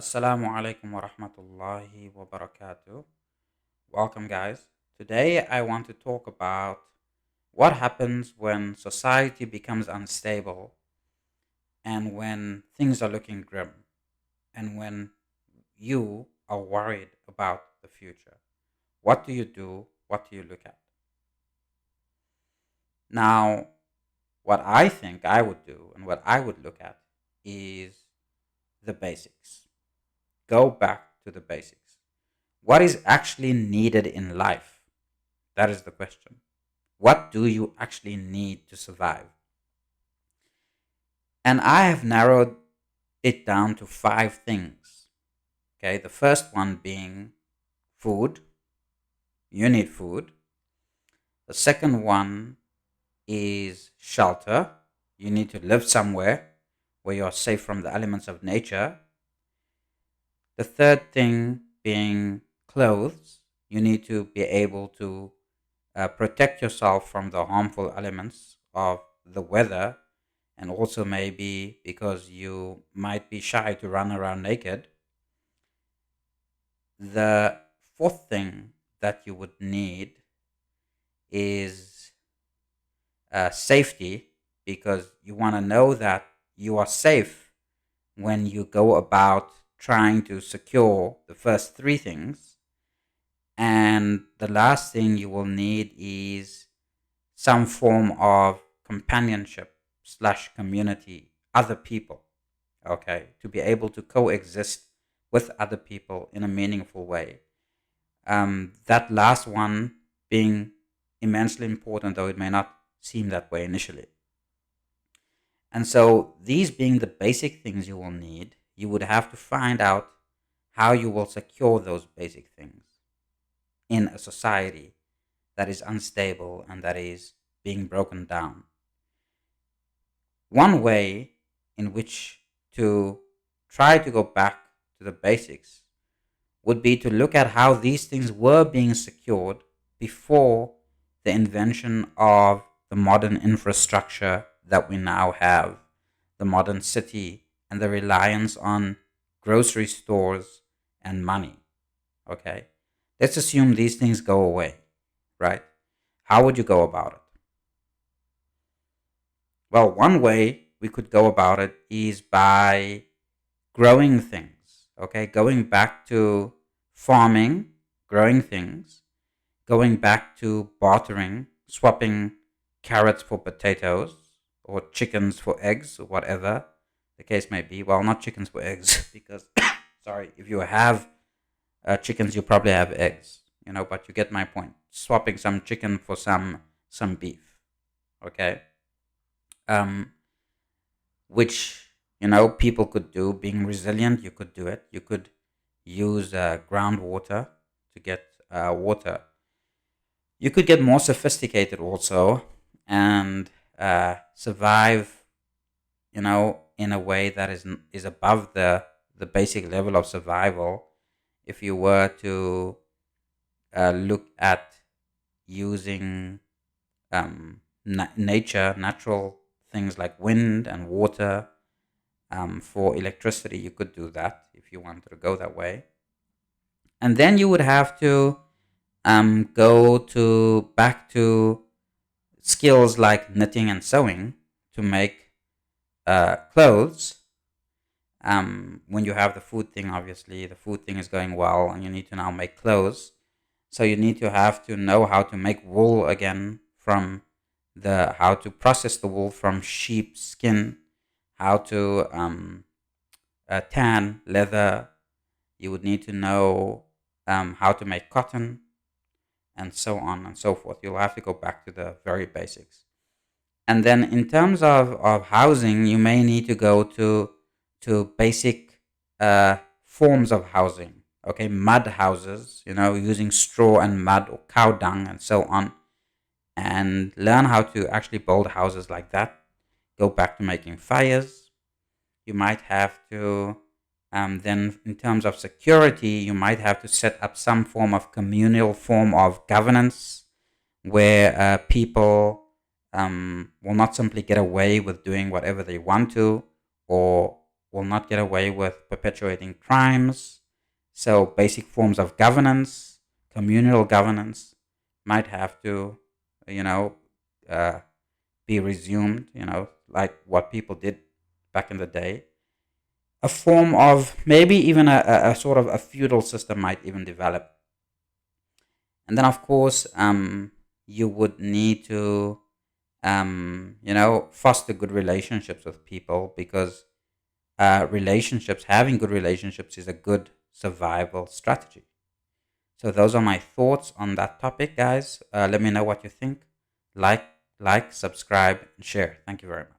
Assalamu alaikum wa rahmatullahi wa barakatuh. Welcome, guys. Today, I want to talk about what happens when society becomes unstable and when things are looking grim and when you are worried about the future. What do you do? What do you look at? Now, what I think I would do and what I would look at is the basics. Go back to the basics. What is actually needed in life? That is the question. What do you actually need to survive? And I have narrowed it down to five things. Okay, the first one being food. You need food. The second one is shelter. You need to live somewhere where you're safe from the elements of nature. The third thing being clothes. You need to be able to protect yourself from the harmful elements of the weather, and also maybe because you might be shy to run around naked. The fourth thing that you would need is safety, because you want to know that you are safe when you go about trying to secure the first three things. And the last thing you will need is some form of companionship slash community, other people, okay, to be able to coexist with other people in a meaningful way. That last one being immensely important, though it may not seem that way initially. And so, these being the basic things you will need, you would have to find out how you will secure those basic things in a society that is unstable and that is being broken down. One way in which to try to go back to the basics would be to look at how these things were being secured before the invention of the modern infrastructure that we now have, the modern city, and the reliance on grocery stores and money. Okay? Let's assume these things go away, right? How would you go about it? Well, one way we could go about it is by growing things, okay? Going back to farming, growing things, going back to bartering, swapping carrots for potatoes or chickens for eggs or whatever the case may be. Well, not chickens for eggs because, sorry, if you have chickens, you probably have eggs, but you get my point. Swapping some chicken for some beef, okay? Um, which people could do. Being resilient, you could do it. You could use groundwater to get water. You could get more sophisticated also and survive, in a way that is above the basic level of survival. If you were to look at using natural things like wind and water for electricity, you could do that if you wanted to go that way. And then you would have to go to back to skills like knitting and sewing to make clothes. When you have the food thing, obviously the food thing is going well, and you need to now make clothes. So you need to have to know how to make wool again from the how to process the wool from sheep skin, how to tan leather. You would need to know how to make cotton, and so on and so forth. You'll have to go back to the very basics. And then in terms of housing, you may need to go to basic forms of housing. Okay, mud houses, using straw and mud or cow dung and so on, and learn how to actually build houses like that. Go back to making fires. You might have to, then in terms of security, you might have to set up some form of communal form of governance where people will not simply get away with doing whatever they want to, or will not get away with perpetuating crimes. So basic forms of governance, communal governance, might have to, you know, uh, be resumed, like what people did back in the day. A form of maybe even a sort of a feudal system might even develop. And then, of course, you would need to, foster good relationships with people, because having good relationships is a good survival strategy. So those are my thoughts on that topic, guys. Let me know what you think. Like, subscribe, and share. Thank you very much.